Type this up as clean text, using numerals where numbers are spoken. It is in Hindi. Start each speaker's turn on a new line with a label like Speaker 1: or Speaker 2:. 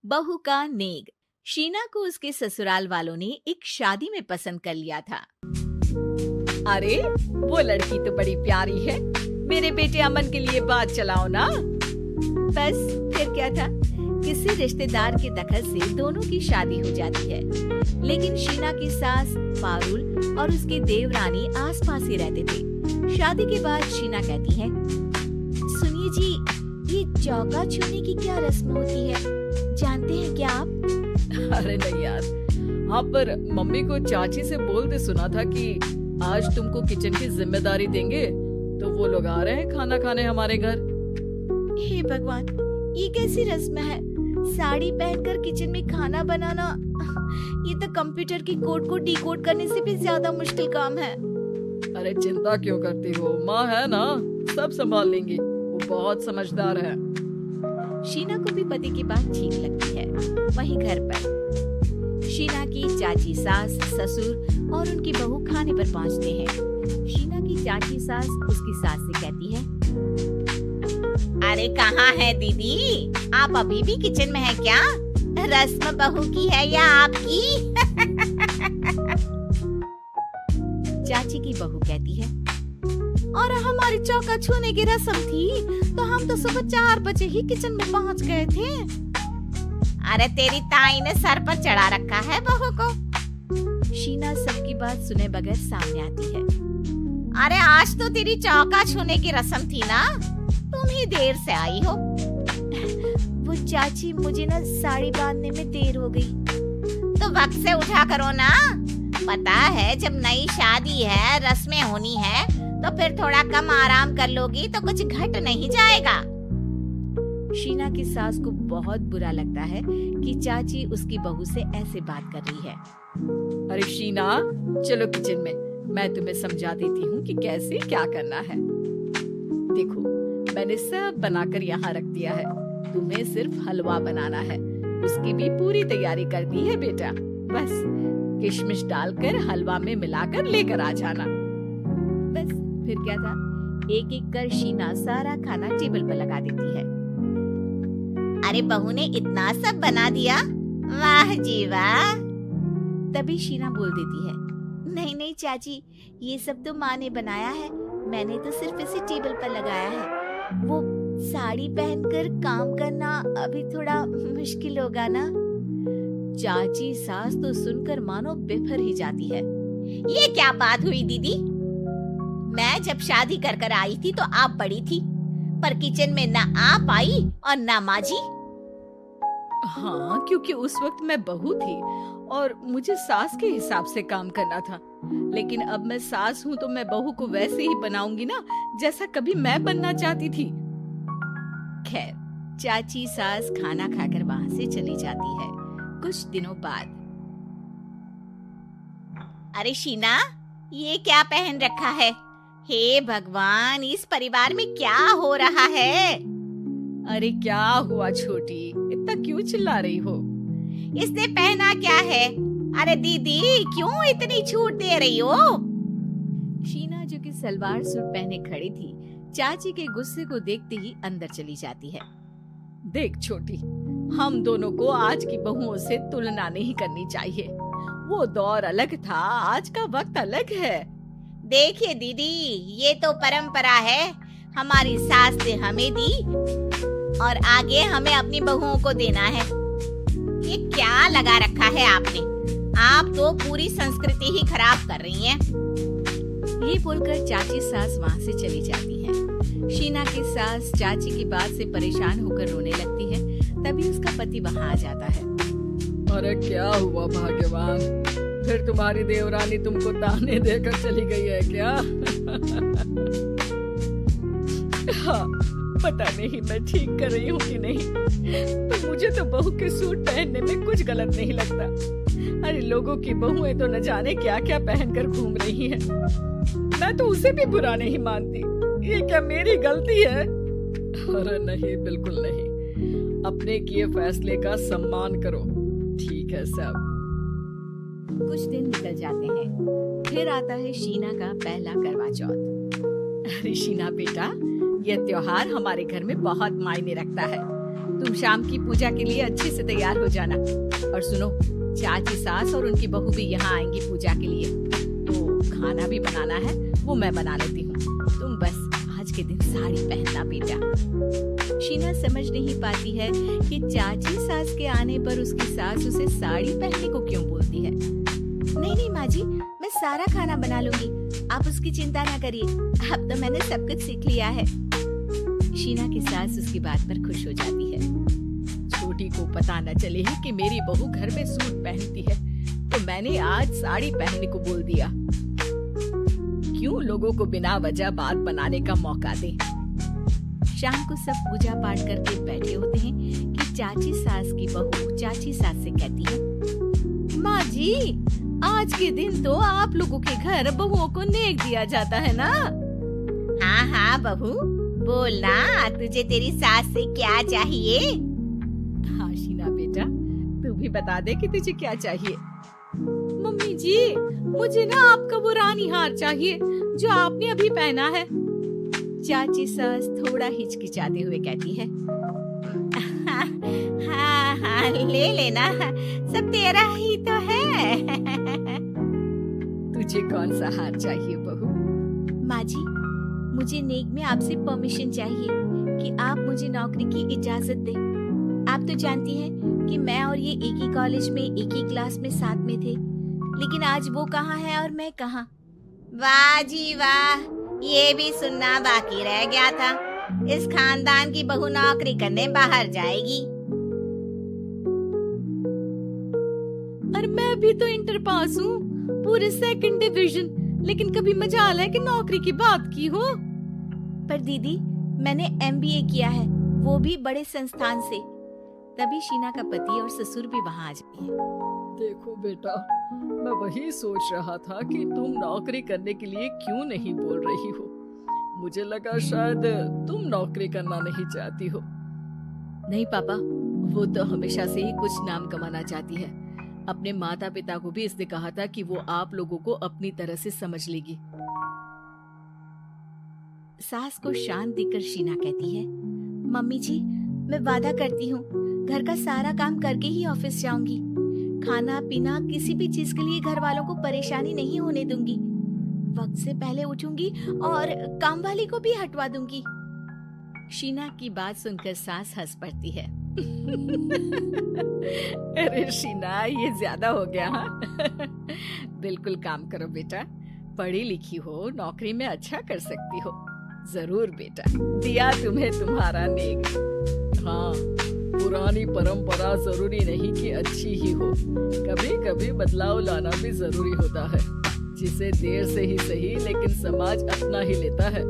Speaker 1: बहू का नेग। शीना को उसके ससुराल वालों ने एक शादी में पसंद कर लिया था। अरे वो लड़की तो बड़ी प्यारी है, मेरे बेटे अमन के लिए बात चलाओ ना। बस फिर क्या था, किसी रिश्तेदार के दखल से दोनों की शादी हो जाती है। लेकिन शीना की सास पारुल और उसकी देवरानी आसपास ही रहते थे। शादी के बाद शीना कहती है, सुनिए जी, ये चौका छूने की क्या रस्म होती है, जानते हैं क्या आप?
Speaker 2: अरे नहीं यार, हाँ पर मम्मी को चाची से बोलते सुना था कि आज तुमको किचन की जिम्मेदारी देंगे, तो वो लोग आ रहे हैं खाना खाने हमारे घर।
Speaker 1: हे भगवान, ये कैसी रस्म है? साड़ी पहनकर किचन में खाना बनाना, ये तो कंप्यूटर की कोड को डिकोड करने से भी ज्यादा मुश्किल काम है।
Speaker 2: अरे चिंता क्यों करती हो, माँ है ना, सब संभाल लेंगी, वो बहुत समझदार है।
Speaker 1: शीना को भी पति की बात ठीक लगती है। वहीं घर पर शीना की चाची सास, ससुर और उनकी बहू खाने पर पहुंचते हैं। शीना की चाची सास उसकी सास से कहती है, अरे कहाँ है दीदी, आप अभी भी किचन में है क्या? रस्म बहू की है या आपकी? चाची की बहू कहती है, और हमारी चौका छूने की रस्म थी तो हम तो सुबह 4 बजे ही किचन में पहुंच गए थे। अरे तेरी ताई ने सर पर चढ़ा रखा है बहू को। शीना सबकी बात सुने बगैर सामने आती है। अरे आज तो तेरी चौका छूने की रस्म थी ना, तुम ही देर से आई हो। वो चाची, मुझे ना साड़ी बांधने में देर हो गई। तो वक्त से उठा करो ना, पता है जब नई शादी है, रस्में होनी है, तो फिर थोड़ा कम आराम कर लोगी तो कुछ घट नहीं जाएगा। शीना की सास को बहुत बुरा लगता है कि चाची उसकी बहू से ऐसे बात कर रही है।
Speaker 2: अरे शीना, चलो किचन में, मैं तुम्हें समझा देती हूँ कि कैसे क्या करना है। देखो, मैंने सब बनाकर यहाँ रख दिया है, तुम्हें सिर्फ हलवा बनाना है, उसकी भी पूरी तैयारी कर दी है बेटा। बस किशमिश डालकर हलवा में मिलाकर लेकर आ जाना। बस फिर क्या था, एक एक कर शीना सारा खाना टेबल पर लगा देती है। अरे बहू ने इतना सब बना दिया, वाह जी वाह। तभी शीना बोल देती है, नहीं नहीं चाची, ये सब तो माँ ने बनाया है, मैंने तो सिर्फ इसे टेबल पर लगाया है। वो साड़ी पहनकर काम करना अभी थोड़ा मुश्किल होगा ना। चाची सास तो सुनकर मानो बिफर ही जाती है। ये क्या बात हुई दीदी, मैं जब शादी कर कर आई थी तो आप बड़ी थी, पर किचन में ना आप आई और ना माँ जी। हाँ, क्योंकि उस वक्त मैं बहू थी और मुझे सास के हिसाब से काम करना था, लेकिन अब मैं सास हूँ तो मैं बहू को वैसे ही बनाऊंगी ना जैसा कभी मैं बनना चाहती थी।
Speaker 1: खैर, चाची सास खाना खाकर वहाँ से चली जाती है। कुछ दिनों बाद, अरे शीना, ये क्या पहन रखा है? हे भगवान, इस परिवार में क्या हो रहा है?
Speaker 2: अरे क्या हुआ छोटी, इतना क्यों चिल्ला रही हो?
Speaker 1: इसने पहना क्या है? अरे दीदी, क्यों इतनी छूट दे रही हो? शीना जो कि सलवार सूट पहने खड़ी थी, चाची के गुस्से को देखते ही अंदर चली जाती है।
Speaker 2: देख छोटी, हम दोनों को आज की बहुओं से तुलना नहीं करनी चाहिए। वो दौर अलग था, आज का वक्त अलग है।
Speaker 1: देखिए दीदी, ये तो परंपरा है, हमारी सास ने हमें दी और आगे हमें अपनी बहुओं को देना है। ये क्या लगा रखा है आपने? आप तो पूरी संस्कृति ही खराब कर रही हैं। ये बोलकर चाची सास वहाँ से चली जाती है। शीना की सास चाची की बात से परेशान होकर रोने लगती है। तभी उसका पति वहाँ आ जाता है।
Speaker 2: अरे क्या हुआ भाग्यवान, फिर तुम्हारी देवरानी तुमको ताने देकर चली गई है क्या? हाँ, पता नहीं मैं ठीक कर रही हूँ कि नहीं, तो मुझे तो बहू के सूट पहनने में कुछ गलत नहीं लगता। अरे लोगों की बहुएं तो न जाने क्या क्या पहनकर घूम रही हैं। मैं तो उसे भी बुरा नहीं मानती, ये क्या मेरी गलती है? अरे नहीं, बिल्कुल नहीं, अपने किए फैसले का सम्मान करो, ठीक है सब।
Speaker 1: कुछ दिन निकल जाते हैं, फिर आता है शीना का पहला करवा चौथ।
Speaker 2: अरे शीना बेटा, ये त्योहार हमारे घर में बहुत मायने रखता है, तुम शाम की पूजा के लिए अच्छे से तैयार हो जाना। और सुनो, चाची सास और उनकी बहू भी यहाँ आएंगी पूजा के लिए, तो खाना भी बनाना है, वो मैं बना लेती हूँ। तुम बस आज के दिन साड़ी पहनना बेटा।
Speaker 1: शीना समझ नहीं पाती है कि चाची सास के आने पर उसकी सास उसे साड़ी पहनने को क्यों बोलती है। नहीं नहीं माँ जी, मैं सारा खाना बना लूंगी, आप उसकी चिंता ना करिए, अब तो मैंने सब कुछ सीख लिया है। शीना की सास उसकी बात पर खुश हो जाती है।
Speaker 2: छोटी को पता न चले कि मेरी बहू घर में सूट पहनती है, तो मैंने आज साड़ी पहनने को बोल दिया। क्यों लोगों को बिना वजह बात बनाने का मौका दें।
Speaker 1: शाम को सब पूजा पाठ करके बैठे होते हैं कि चाची सास की बहू चाची सास से कहती है, माँ जी, आज के दिन तो आप लोगों के घर बहुओं को नेक दिया जाता है ना। हाँ हाँ बहू, बोलना, तुझे तेरी सास से क्या चाहिए।
Speaker 2: हाँ शीना बेटा, तू भी बता दे कि तुझे क्या चाहिए।
Speaker 1: मम्मी जी, मुझे ना आपका वो रानी हार चाहिए जो आपने अभी पहना है। चाची सास थोड़ा हिचकिचाते हुए कहती है, हाँ हाँ ले लेना, सब तेरा ही तो है।
Speaker 2: तुझे कौन सा हार चाहिए बहू?
Speaker 1: माँ जी, मुझे नेक में आपसे परमिशन चाहिए कि आप मुझे नौकरी की इजाजत दें। आप तो जानती हैं कि मैं और ये एक ही कॉलेज में एक ही क्लास में साथ में थे, लेकिन आज वो कहाँ है और मैं कहाँ। वाह जी वाह, ये भी सुनना बाकी रह गया था, इस खानदान की बहू नौकरी करने बाहर जाएगी। और मैं भी तो इंटर पास हूँ, पूरे 2nd डिवीजन, लेकिन कभी मजाल है कि नौकरी की बात की हो। पर दीदी, मैंने MBA किया है, वो भी बड़े संस्थान से। तभी शीना का पति और ससुर भी वहाँ आ जाते हैं।
Speaker 2: देखो बेटा, मैं वही सोच रहा था कि तुम नौकरी करने के लिए क्यों नहीं बोल रही हो। मुझे लगा शायद तुम नौकरी करना नहीं चाहती हो।
Speaker 1: नहीं पापा, वो तो हमेशा से ही कुछ नाम कमाना चाहती है। अपने माता पिता को भी इसने कहा था कि वो आप लोगों को अपनी तरह से समझ लेगी। सास को शांत देकर शीना कहती है, मम्मी जी, मैं वादा करती हूँ, घर का सारा काम करके ही ऑफिस जाऊंगी। खाना पीना किसी भी चीज के लिए घर वालों को परेशानी नहीं होने दूंगी। वक्त से पहले उठूंगी और काम वाली को भी हटवा दूंगी। शीना की बात सुनकर सास हंस पड़ती है।
Speaker 2: अरे शीना, ये ज्यादा हो गया। हाँ? बिल्कुल काम करो बेटा, पढ़ी लिखी हो, नौकरी में अच्छा कर सकती हो। जरूर बेटा, दिया तुम्हें तुम्हारा नेक। हाँ, पुरानी परंपरा जरूरी नहीं कि अच्छी ही हो, कभी कभी बदलाव लाना भी जरूरी होता है, जिसे देर से ही सही लेकिन समाज अपना ही लेता है।